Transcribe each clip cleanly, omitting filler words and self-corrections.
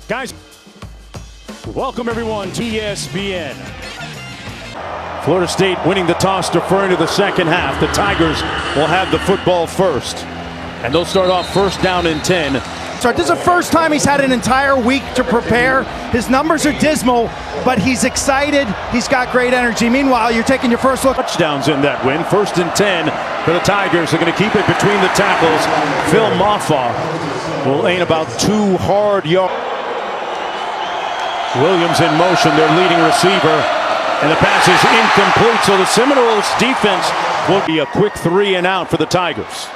Guys, welcome everyone to ESPN. Florida State winning the toss, deferring to the second half. The Tigers will have the football first, and they'll start off first down and 10. This is the first time he's had an entire week to prepare. His numbers are dismal, but he's excited. He's got great energy. Meanwhile, you're taking your first look. Touchdowns in that win. First and 10 for the Tigers. They're going to keep it between the tackles. Phil Maffa will aim about 2 hard yards. Williams in motion, their leading receiver, and the pass is incomplete. So the Seminoles defense will be a quick 3 and out for the Tigers.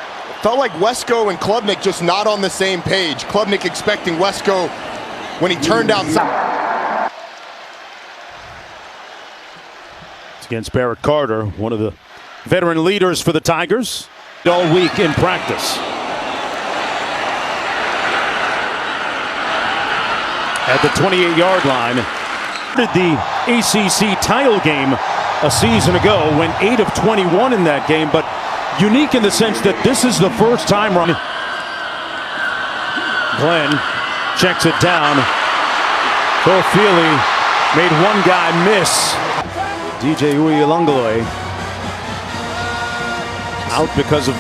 Felt like Wesco and Klubnik just not on the same page. Klubnik expecting Wesco when he turned outside. It's against Barrett Carter, one of the veteran leaders for the Tigers, all week in practice. At the 28-yard line, did the ACC title game a season ago, went 8 of 21 in that game, but unique in the sense that this is the first time run. Glenn checks it down. Phil Feely made one guy miss. DJ Uyalungaloy out because of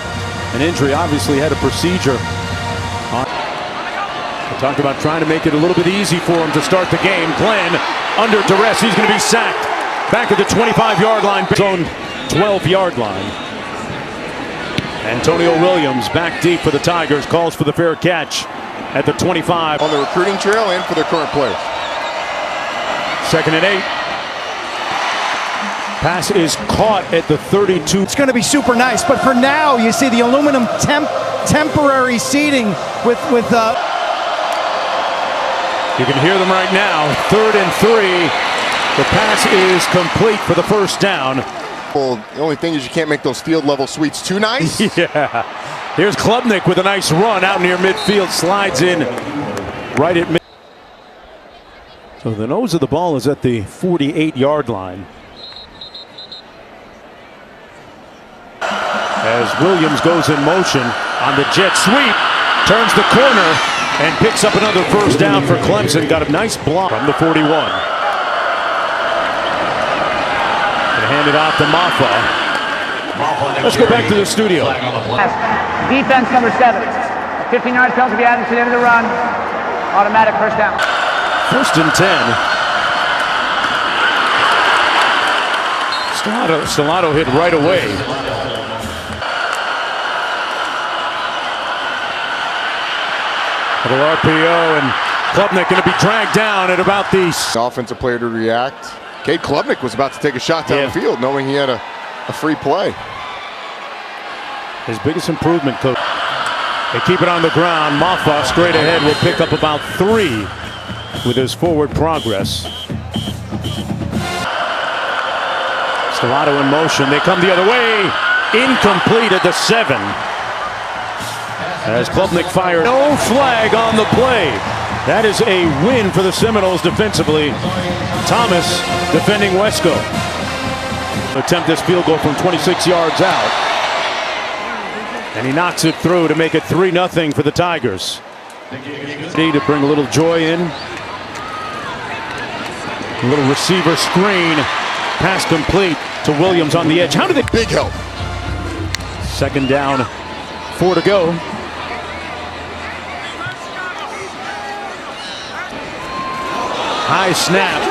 an injury. Obviously had a procedure. We talked about trying to make it a little bit easy for him to start the game. Glenn under duress. He's going to be sacked. Back at the 25-yard line. Zone 12-yard line. Antonio Williams back deep for the Tigers. Calls for the fair catch at the 25. On the recruiting trail and for their current players. Second and 8. Pass is caught at the 32. It's going to be super nice, but for now, you see the aluminum temporary seating with You can hear them right now. 3rd and 3. The pass is complete for the first down. Well, the only thing is you can't make those field level sweeps too nice. Yeah. Here's Klubnik with a nice run out near midfield. Slides in right at mid. So the nose of the ball is at the 48-yard line. As Williams goes in motion on the jet sweep, turns the corner and picks up another first down for Clemson. Got a nice block from the 41. And hand it off to Maffa. Let's go back to the studio. Defense number 7. 15-yard penalty to be added to the end of the run. Automatic first down. First and 10. Stellato hit right away. Little RPO, and Klubnik going to be dragged down at about the Offensive player to react. Cade Klubnik was about to take a shot down the field, knowing he had a free play. His biggest improvement, coach. They keep it on the ground. Maffa straight ahead will pick up about 3 with his forward progress. Stellato in motion. They come the other way. Incomplete at the 7. As Klubnik fired. No flag on the play. That is a win for the Seminoles defensively. Thomas defending Wesco. Attempt this field goal from 26 yards out. And he knocks it through to make it 3-0 for the Tigers. Need to bring a little joy in. A little receiver screen. Pass complete to Williams on the edge. How did they? Big help. Second down, 4 to go. High snap.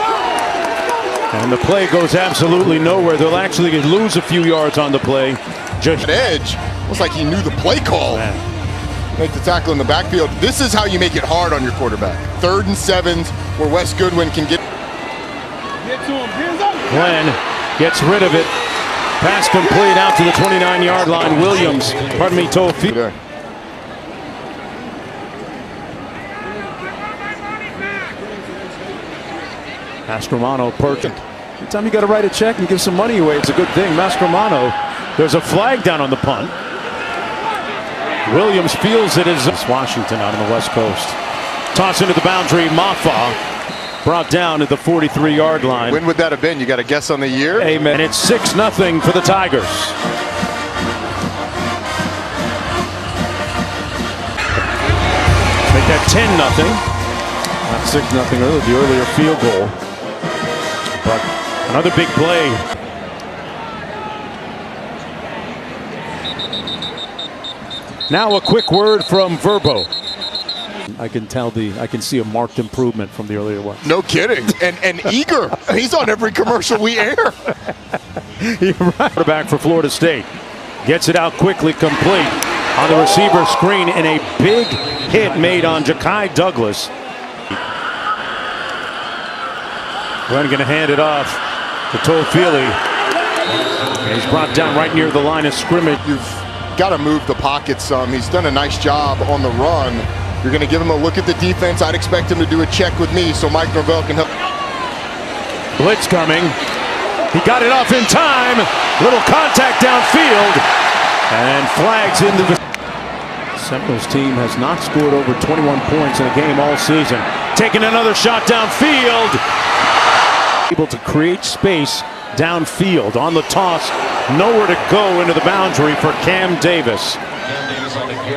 And the play goes absolutely nowhere. They'll actually lose a few yards on the play. Just edge. Looks like he knew the play call. Make the tackle in the backfield. This is how you make it hard on your quarterback. 3rd and 7s where Wes Goodwin can get. Glenn gets rid of it. Pass complete out to the 29-yard line. Williams, Tofi. Mascherano perching. Every time you got to write a check and give some money away, it's a good thing. Mascherano, there's a flag down on the punt. Williams feels it is Washington out on the West Coast. Toss into the boundary. Maffa brought down at the 43-yard line. When would that have been? You got a guess on the year? Amen. And it's 6-0 for the Tigers. Make that 10-0. Not 6-0 earlier, the earlier field goal. But another big play. Now a quick word from Verbo. I can see a marked improvement from the earlier one. No kidding. And eager. He's on every commercial we air. You're right. Quarterback for Florida State. Gets it out quickly, complete on the receiver screen, and a big hit made on Ja'Kai Douglas. Glenn going to hand it off to Toafili. He's brought down right near the line of scrimmage. You've got to move the pocket some. He's done a nice job on the run. You're going to give him a look at the defense. I'd expect him to do a check with me so Mike Norvell can help. Blitz coming. He got it off in time. Little contact downfield. And flags into the... Seminoles team has not scored over 21 points in a game all season. Taking another shot downfield. Able to create space downfield on the toss. Nowhere to go into the boundary for Cam Davis.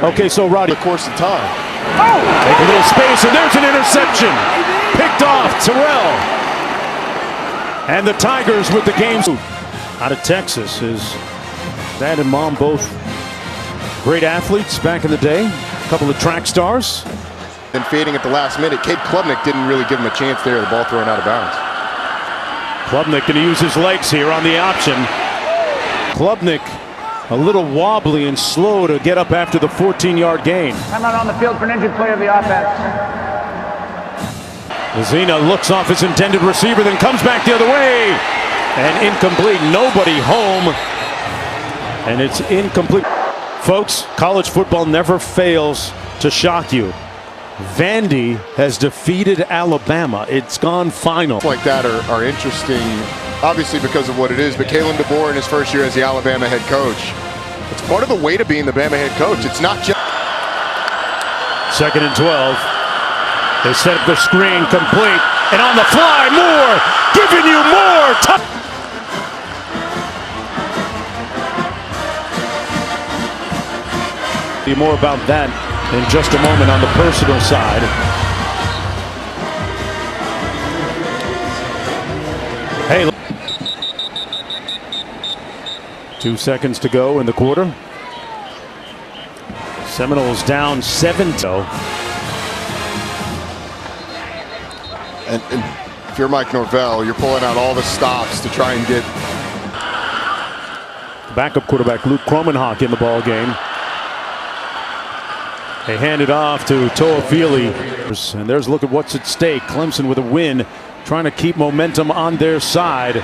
Okay, so Roddy. The course of time. Take a little space, and there's an interception. Picked off Terrell. And the Tigers with the game. Out of Texas. His dad and mom both great athletes back in the day. A couple of track stars. And fading at the last minute. Cade Klubnik didn't really give him a chance there. The ball thrown out of bounds. Klubnik going to use his legs here on the option. Klubnik a little wobbly and slow to get up after the 14-yard gain. Timeout on the field for an injured player of the offense. Lazina looks off his intended receiver, then comes back the other way. And incomplete. Nobody home. And it's incomplete. Folks, college football never fails to shock you. Vandy has defeated Alabama. It's gone final. Like that are interesting, obviously because of what it is, but Kalen DeBoer in his first year as the Alabama head coach, it's part of the way to being the Bama head coach. It's not just... 2nd and 12. They set up the screen, complete, and on the fly, Moore, giving you more. More about that in just a moment on the personal side. Hey, 2 seconds to go in the quarter. Seminoles down 7-0. And if you're Mike Norvell, you're pulling out all the stops to try and get... Backup quarterback Luke Kromenhoek in the ball game. They hand it off to Toafili. And there's a look at what's at stake. Clemson with a win, trying to keep momentum on their side.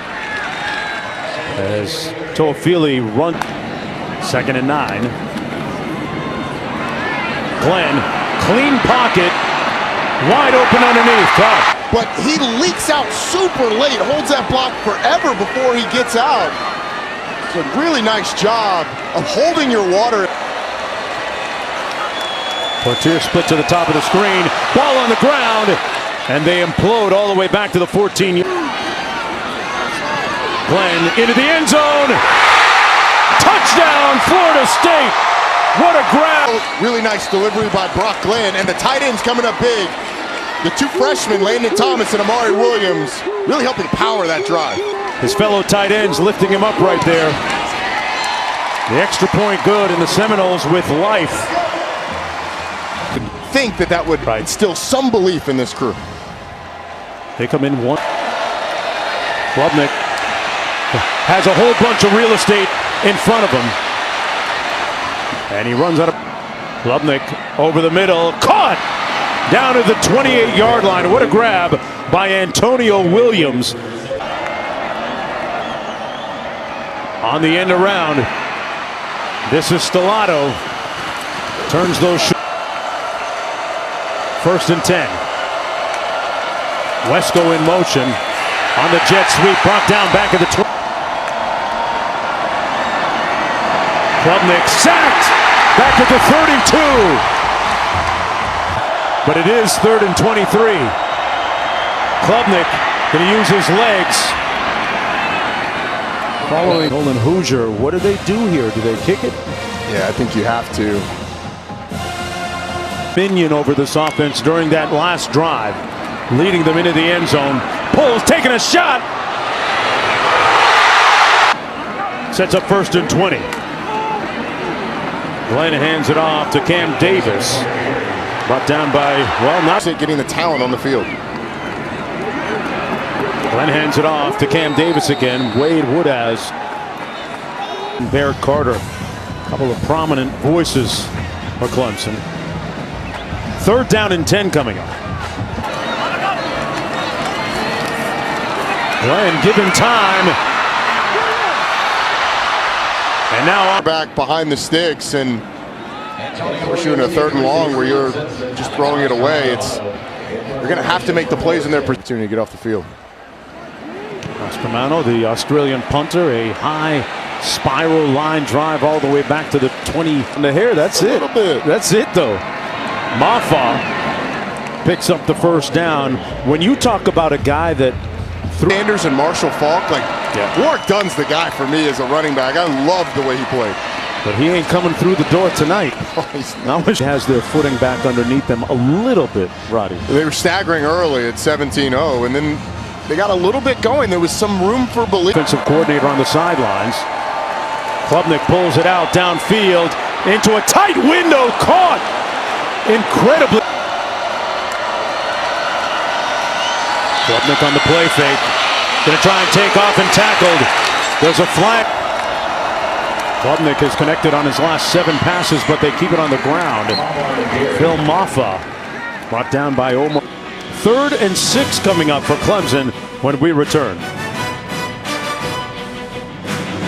As Toafili runs. 2nd and 9. Glenn, clean pocket, wide open underneath. Tough. But he leaks out super late, holds that block forever before he gets out. It's a really nice job of holding your water. Portier split to the top of the screen. Ball on the ground. And they implode all the way back to the 14. Glenn into the end zone. Touchdown, Florida State. What a grab. Really nice delivery by Brock Glenn. And the tight end's coming up big. The two freshmen, Landon Thomas and Amari Williams, really helping power that drive. His fellow tight ends lifting him up right there. The extra point good, and the Seminoles with life. Think that would instill some belief in this crew. They come in one. Klubnik has a whole bunch of real estate in front of him. And he runs out of... Klubnik over the middle. Caught! Down to the 28-yard line. What a grab by Antonio Williams. On the end around. This is Stellato. Turns those... 1st and 10. Wesco in motion on the jet sweep, brought down back at the 20. Klubnik sacked back at the 32. But it is 3rd and 23. Klubnik going to use his legs. Following Nolan Hoosier, what do they do here? Do they kick it? Yeah, I think you have to. Minion over this offense during that last drive. leading them into the end zone. Pulls, taking a shot. Sets up 1st and 20. Glenn hands it off to Cam Davis. Brought down by, well, not getting the talent on the field. Glenn hands it off to Cam Davis again. Wade Woodaz. Barrett Carter. A couple of prominent voices for Clemson. 3rd down and 10 coming up. Glenn given time. And now back behind the sticks, and we're shooting a 3rd and long where you're just throwing it away. You're going to have to make the plays in their opportunity to get off the field. Stromano, the Australian punter, a high spiral line drive all the way back to the 20 in the hair. That's it. That's it, though. Maffa picks up the 1st down. When you talk about a guy that Sanders and Marshall Faulk, Warwick Dunn's the guy for me as a running back. I love the way he played. But he ain't coming through the door tonight. Now he has their footing back underneath them a little bit, Roddy. They were staggering early at 17-0, and then they got a little bit going. There was some room for belief. Defensive coordinator on the sidelines. Klubnik pulls it out downfield into a tight window. Caught incredibly. Klubnik on the play fake. Gonna try and take off and tackled. There's a flag. Klubnik is connected on his last 7 passes, but they keep it on the ground. Phil Maffa brought down by Omar. 3rd and 6 coming up for Clemson when we return.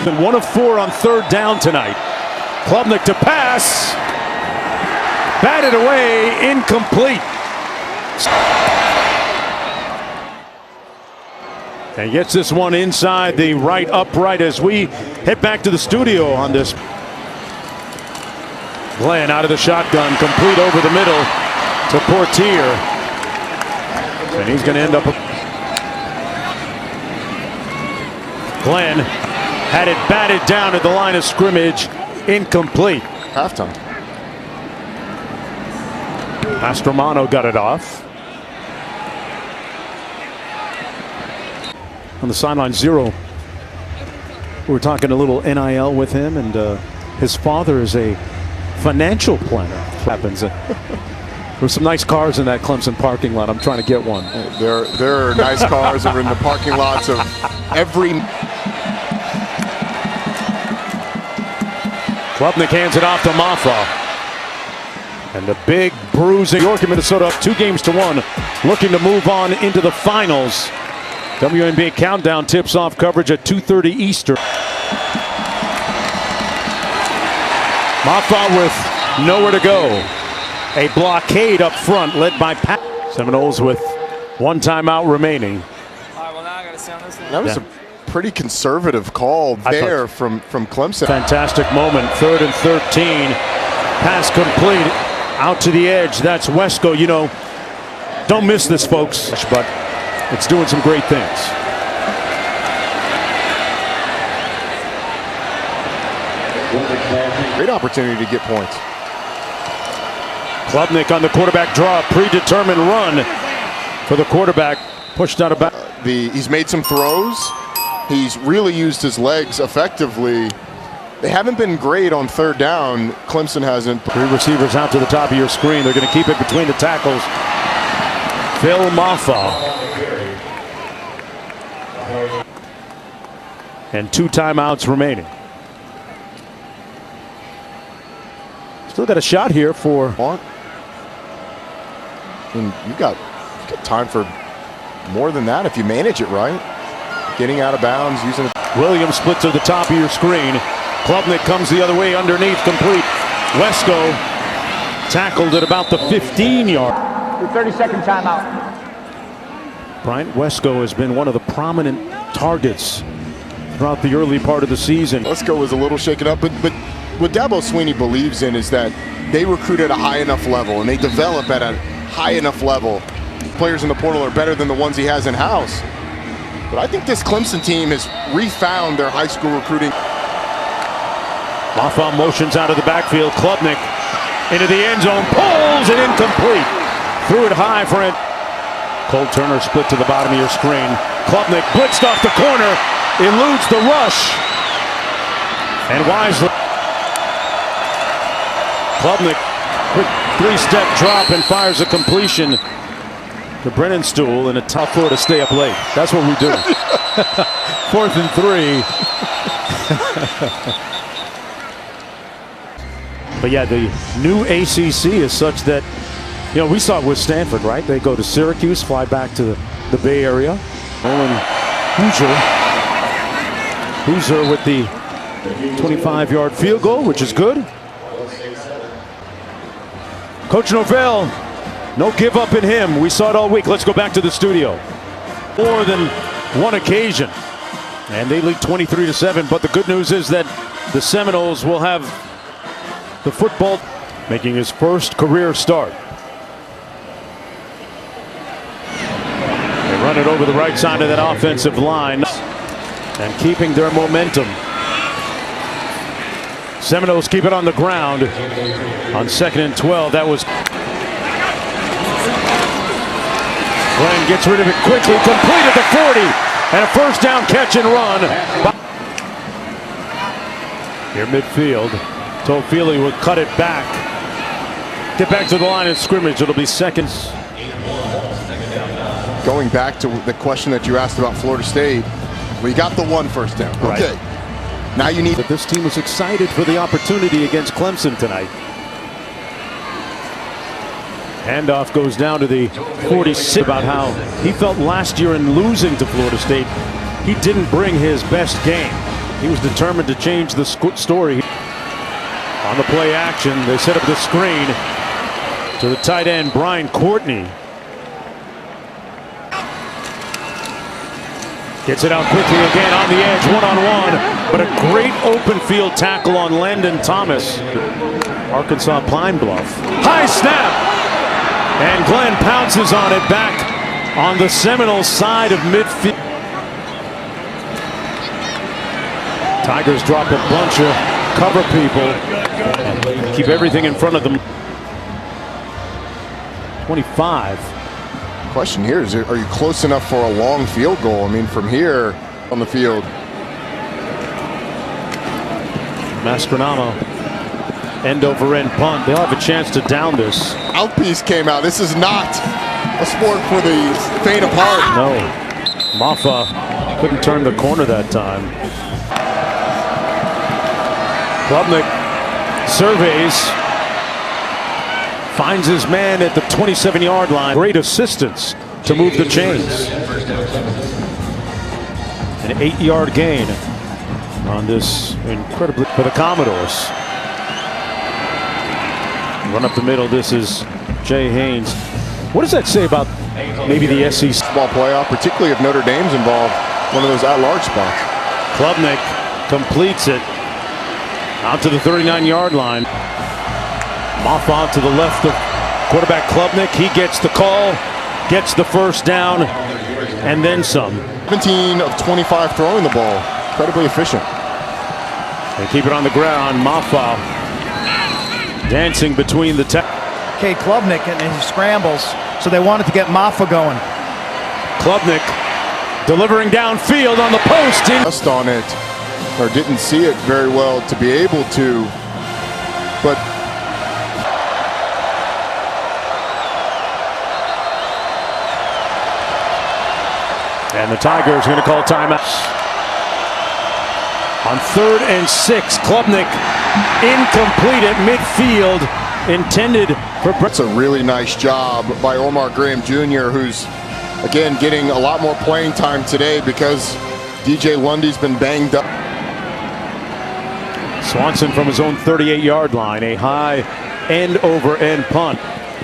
And 1 of 4 on 3rd down tonight. Klubnik to pass. Batted away, incomplete. And gets this one inside the right upright as we head back to the studio on this. Glenn out of the shotgun, complete over the middle to Portier. And he's going to end up. Glenn had it batted down at the line of scrimmage, incomplete. Halftime. Mastromano got it off. On the sideline, 0. We were talking a little NIL with him, and his father is a financial planner. Happens. There's some nice cars in that Clemson parking lot. I'm trying to get one. There are nice cars that are in the parking lots of every. Klubnik hands it off to Maffa. And the big bruising. York and Minnesota up 2-1, looking to move on into the finals. WNBA Countdown tips off coverage at 2:30 Eastern. Maffa with nowhere to go. A blockade up front led by Pat. Seminoles with 1 timeout remaining. All right, well, now I got to sound this one. That was a pretty conservative call there from Clemson. Fantastic moment. 3rd and 13. Pass complete out to the edge. That's Wesco. You know, don't miss this, folks. But it's doing some great things. Great opportunity to get points. Klubnik on the quarterback draw. Predetermined run for the quarterback. Pushed out of bounds. He's made some throws. He's really used his legs effectively. They haven't been great on 3rd down. Clemson hasn't. 3 receivers out to the top of your screen. They're going to keep it between the tackles. Phil Maffa. And 2 timeouts remaining. Still got a shot here for. And you've got time for more than that if you manage it right. Getting out of bounds, using it. Williams split to the top of your screen. Klubnik comes the other way underneath, complete. Wesco tackled at about the 15-yard. 30-second timeout. Bryant Wesco has been one of the prominent targets throughout the early part of the season. Wesco was a little shaken up, but what Dabo Swinney believes in is that they recruit at a high enough level and they develop at a high enough level. Players in the portal are better than the ones he has in-house. But I think this Clemson team has refound their high school recruiting. Maffa motions out of the backfield. Klubnik into the end zone, pulls it incomplete. Threw it high for it. Cole Turner split to the bottom of your screen. Klubnik blitzed off the corner, eludes the rush, and wisely. Klubnik, quick three-step drop and fires a completion to Brennan Stool in a tough floor to stay up late. That's what we do. 4th and 3. But yeah, the new ACC is such that, you know, we saw it with Stanford, right? They go to Syracuse, fly back to the Bay Area. Nolan Hoosier with the 25-yard field goal, which is good. Coach Norvell, no give up in him. We saw it all week. Let's go back to the studio. More than one occasion. And they lead 23-7. But the good news is that the Seminoles will have the football making his first career start. They run it over the right side of that offensive line and keeping their momentum. Seminoles keep it on the ground on 2nd and 12. That was Glenn gets rid of it quickly, completed the 40, and a first down catch and run. Here midfield, Toffoli will cut it back. Get back to the line of scrimmage. It'll be seconds. Going back to the question that you asked about Florida State, we got the 1 first down. Right. Okay. Now you need. But this team was excited for the opportunity against Clemson tonight. Handoff goes down to the 46. About how he felt last year in losing to Florida State. He didn't bring his best game. He was determined to change the story. On the play action, they set up the screen to the tight end, Brian Courtney. Gets it out quickly again on the edge, one-on-one, but a great open field tackle on Landon Thomas. Arkansas Pine Bluff. High snap! And Glenn pounces on it back on the Seminoles side of midfield. Tigers drop a bunch of cover people. Keep everything in front of them. 25. Question here is, are you close enough for a long field goal? I mean, from here on the field. Mastronomo, end over end punt. They'll have a chance to down this. Outpiece came out. This is not a sport for the faint of heart. No, Maffa couldn't turn the corner that time. Klubnik surveys, finds his man at the 27-yard line. Great assistance to move the chains. An 8-yard gain on this incredibly for the Commodores. Run up the middle. This is Jay Haynes. What does that say about maybe the SEC ball playoff, particularly if Notre Dame's involved, one of those at-large spots? Klubnik completes it out to the 39-yard line. Maffa to the left of quarterback Klubnik. He gets the call, gets the first down, and then some. 17 of 25 throwing the ball. Incredibly efficient. They keep it on the ground. Maffa dancing between the Okay, Klubnik and his scrambles, so they wanted to get Maffa going. Klubnik delivering downfield on the post. Just on it, or didn't see it very well to be able to, but and the Tigers are going to call timeout. On 3rd and 6, Klubnik incomplete at midfield, intended for. That's a really nice job by Omar Graham Jr., who's again getting a lot more playing time today because DJ Lundy's been banged up. Swanson from his own 38-yard line, a high end-over-end punt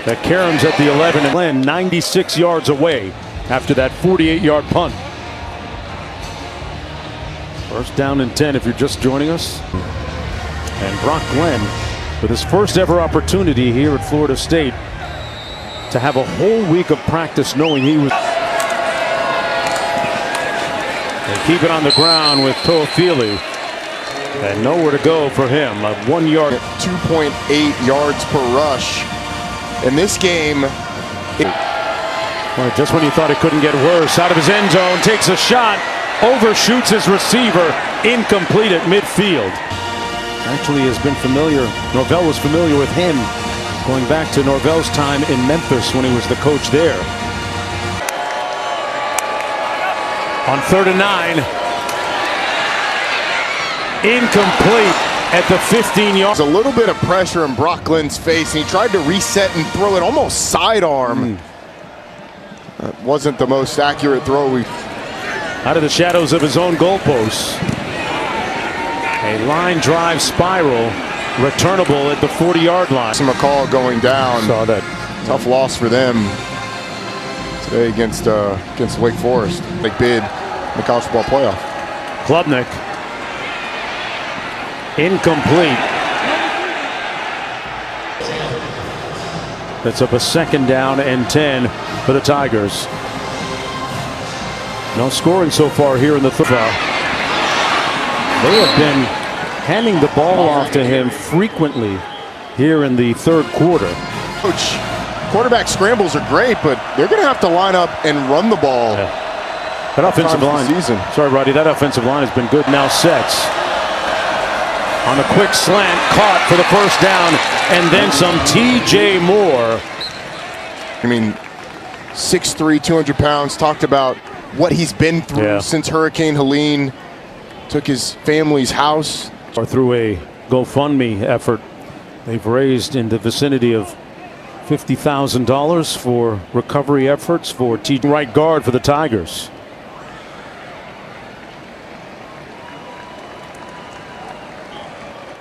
that caroms at the 11 and Glenn 96 yards away after that 48-yard punt. First down and 10 if you're just joining us. And Brock Glenn with his first ever opportunity here at Florida State to have a whole week of practice knowing he was. They keep it on the ground with Toffoli. And nowhere to go for him. A 1 yard. 2.8 yards per rush. In this game, Well, just when you thought it couldn't get worse, out of his end zone, takes a shot, overshoots his receiver, incomplete at midfield. Actually has been familiar, Norvell was familiar with him going back to Norvell's time in Memphis when he was the coach there. On 3rd and 9, incomplete at the 15-yard. There's a little bit of pressure in Brock Glenn's face, and he tried to reset and throw it almost sidearm. That wasn't the most accurate throw. Out of the shadows of his own goalposts. A line drive spiral, returnable at the 40-yard line. McCall going down. Saw that. Tough loss for them today against Wake Forest. They bid in the college football playoff. Klubnik. Incomplete. That's up a 2nd down and 10 for the Tigers. No scoring so far here in the third. They have been handing the ball off to him frequently here in the 3rd quarter. Coach, quarterback scrambles are great, but they're going to have to line up and run the ball. Yeah. That offensive line. Sorry, Roddy. That offensive line has been good. Now sets on a quick slant, caught for the 1st down, and then some. T.J. Moore. I mean, 6'3", 200 pounds. Talked about what he's been through since Hurricane Helene took his family's house. Or through a GoFundMe effort, they've raised in the vicinity of $50,000 for recovery efforts for right guard for the Tigers.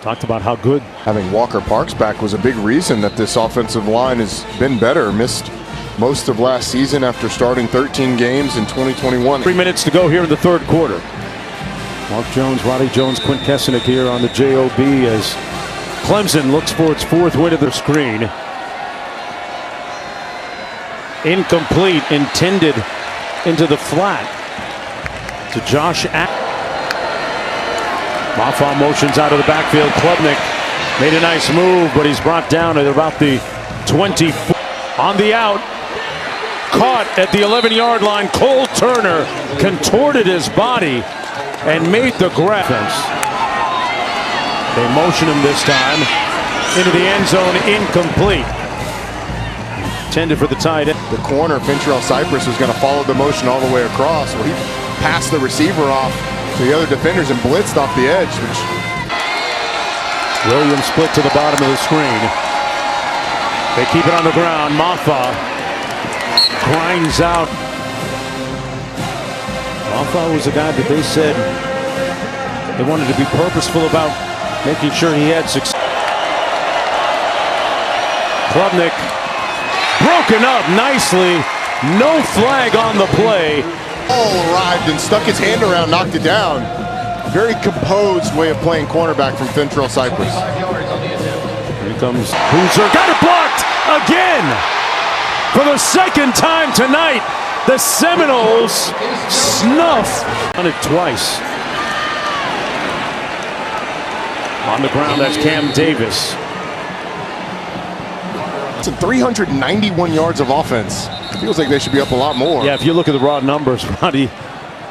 Talked about how good having Walker Parks back was a big reason that this offensive line has been better. Missed most of last season after starting 13 games in 2021. 3 minutes to go here in the 3rd quarter. Mark Jones, Roddy Jones, Quint Kessenich here on the JOB as Clemson looks for its 4th win of the screen. Incomplete, intended into the flat to Josh Allen. Mafah motions out of the backfield. Klubnik made a nice move, but he's brought down at about the 24. On the out, caught at the 11-yard line. Cole Turner contorted his body and made the grab. They motion him this time into the end zone, incomplete. Intended for the tight end. The corner, Fintrell Cypress, was going to follow the motion all the way across. Well, he passed the receiver off to the other defenders and blitzed off the edge. Williams split to the bottom of the screen. They keep it on the ground. Mafah grinds out. Mafah was a guy that they said they wanted to be purposeful about making sure he had success. Klubnik broken up nicely. No flag on the play. Arrived and stuck his hand around, knocked it down. Very composed way of playing cornerback from Fintrell Cypress. Here comes Hoosier. Got it blocked again. For the 2nd time tonight, the Seminoles snuff on it twice. On the ground, that's Cam Davis. It's 391 yards of offense. It feels like they should be up a lot more. Yeah, if you look at the raw numbers, Roddy,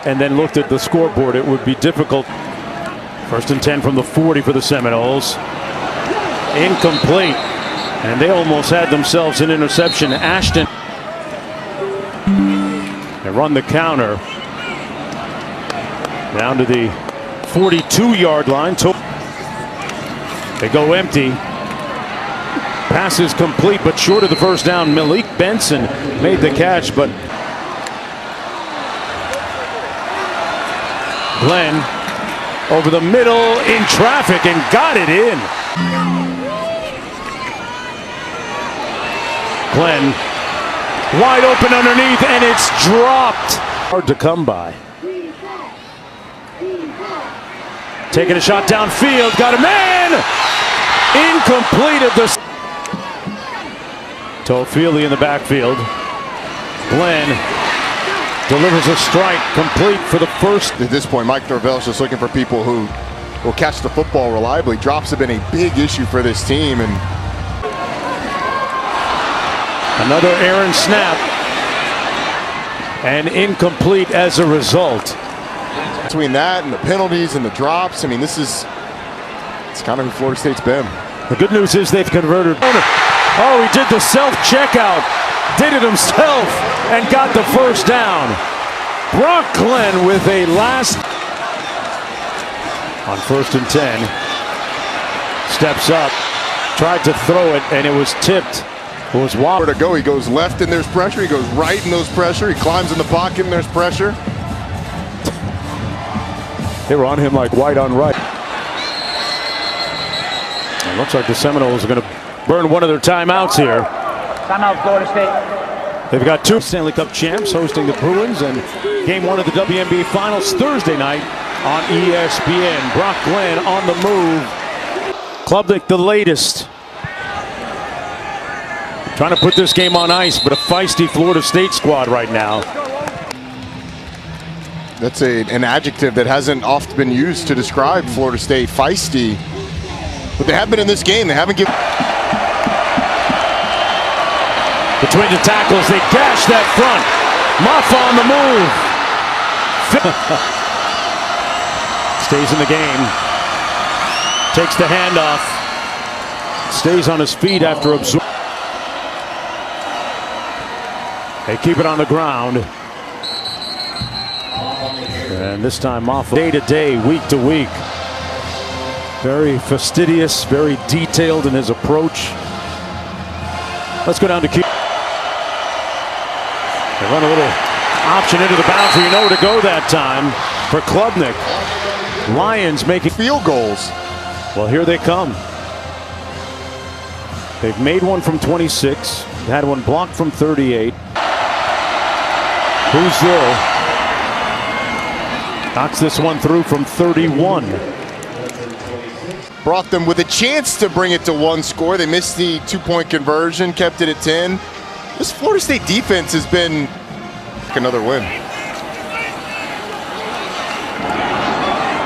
and then looked at the scoreboard, it would be difficult. 1st and 10 from the 40 for the Seminoles. Incomplete. And they almost had themselves an interception. Ashton. They run the counter. Down to the 42-yard line. They go empty. Pass is complete, but short of the 1st down. Malik Benson made the catch, but Glenn over the middle in traffic and got it in. Glenn wide open underneath, and it's dropped. Hard to come by. Taking a shot downfield, got a man. Incomplete at the. Toafili in the backfield. Glenn delivers a strike, complete for the 1st. At this point, Mike Norvell's just looking for people who will catch the football reliably. Drops have been a big issue for this team. And another errant snap. and incomplete as a result. Between that and the penalties and the drops, I mean, it's kind of who Florida State's been. The good news is they've converted. Oh, he did the self-checkout, did it himself, and got the first down. Brock Glenn with a last on 1st and 10. Steps up, tried to throw it, and it was tipped. It was Where to go? He goes left and there's pressure. He goes right and there's pressure. He climbs in the pocket and there's pressure. They were on him like white on right. It looks like the Seminoles are going to burn one of their timeouts here. Timeout, Florida State. They've got 2 Stanley Cup champs hosting the Bruins, and game 1 of the WNBA Finals Thursday night on ESPN. Brock Glenn on the move. Klubnik the latest. Trying to put this game on ice, but a feisty Florida State squad right now. That's an adjective that hasn't often been used to describe Florida State. Feisty. But they have been in this game. They haven't given. Between the tackles, they gash that front. Maffa on the move. Stays in the game. Takes the handoff. Stays on his feet after absorbing. They keep it on the ground. And this time Maffa, day to day, week to week. Very fastidious, very detailed in his approach. Let's go down to Q. They run a little option into the boundary. You know where to go that time for Klubnik. Lions making field goals. Well, here they come. They've made one from 26. Had one blocked from 38. Brazil knocks this one through from 31. Brought them with a chance to bring it to 1 score. They missed the 2-point conversion, kept it at 10. This Florida State defense has been another win.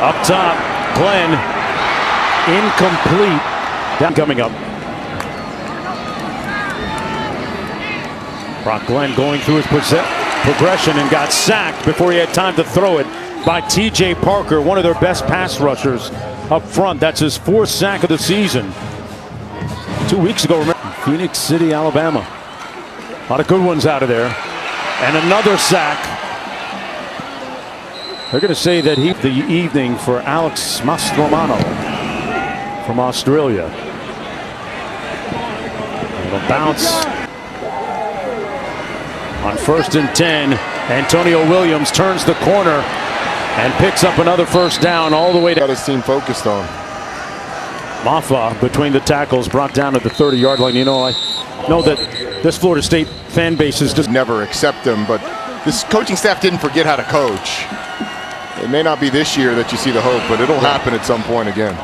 Up top, Glenn, incomplete. Down coming up. Brock Glenn going through his progression and got sacked before he had time to throw it by T.J. Parker, one of their best pass rushers up front. That's his 4th sack of the season. 2 weeks ago, remember, Phoenix City, Alabama. A lot of good ones out of there. And another sack. They're going to say that the evening for Alex Mastromano from Australia. It'll bounce on 1st and 10. Antonio Williams turns the corner and picks up another first down all the way to. Got his team focused on. Maffa between the tackles, brought down to the 30-yard line. You know, I know that this Florida State fan base is just never accept him, but this coaching staff didn't forget how to coach. It may not be this year that you see the hope, but it'll happen at some point again.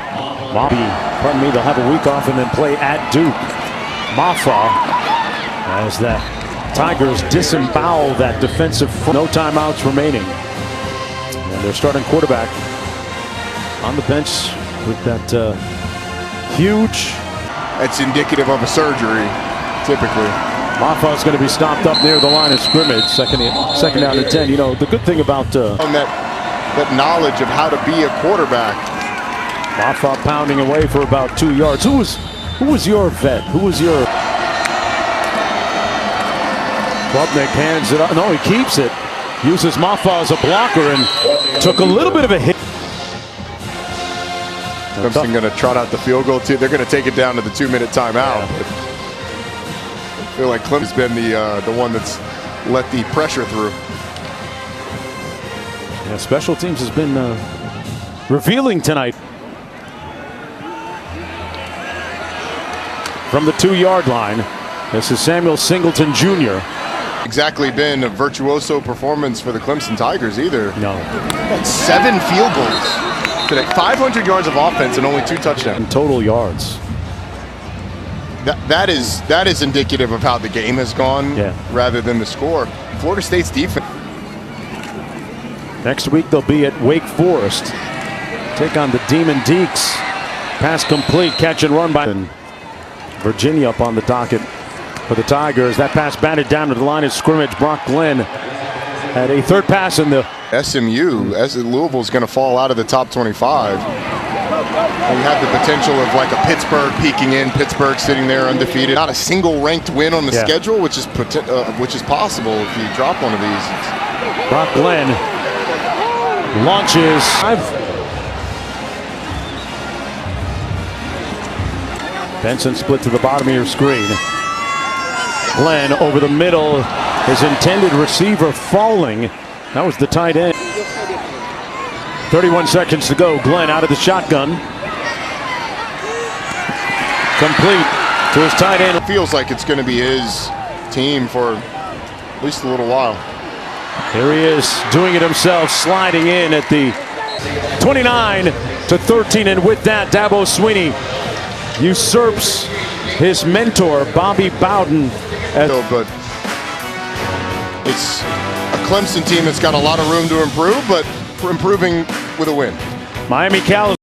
Pardon me, they'll have a week off and then play at Duke. Maffa, as that Tigers disembowel that defensive front. No timeouts remaining. And their starting quarterback on the bench with that huge. That's indicative of a surgery, typically. Maffa is going to be stopped up near the line of scrimmage. Second down and 10. You know, the good thing about on that knowledge of how to be a quarterback. Maffa pounding away for about 2 yards. Who was your vet? Who was your? Klubnik hands it up. No, he keeps it. Uses Maffa as a blocker and took a little bit of a hit. Clemson going to trot out the field goal too. They're going to take it down to the 2-minute timeout. But I feel like Clemson's been the one that's let the pressure through. Yeah, special teams has been revealing tonight. From the 2-yard line, this is Samuel Singleton Jr. Exactly been a virtuoso performance for the Clemson Tigers either. No. 7 field goals today. 500 yards of offense and only 2 touchdowns. In total yards. That is indicative of how the game has gone rather than the score. Florida State's defense. Next week they'll be at Wake Forest. Take on the Demon Deacs. Pass complete, catch and run by Virginia up on the docket for the Tigers. That pass batted down to the line of scrimmage. Brock Glenn Had a third pass in the SMU, as Louisville's going to fall out of the top 25. And you have the potential of like a Pittsburgh peeking in, Pittsburgh sitting there undefeated. Not a single ranked win on the schedule, which is possible if you drop one of these. Brock Glenn launches. Benson split to the bottom of your screen. Glenn over the middle. His intended receiver falling. That was the tight end. 31 seconds to go. Glenn out of the shotgun. Complete to his tight end. It feels like it's going to be his team for at least a little while. Here he is doing it himself, sliding in at the 29-13, and with that, Dabo Swinney usurps his mentor, Bobby Bowden. But it's a Clemson team that's got a lot of room to improve, but improving with a win. Miami Cal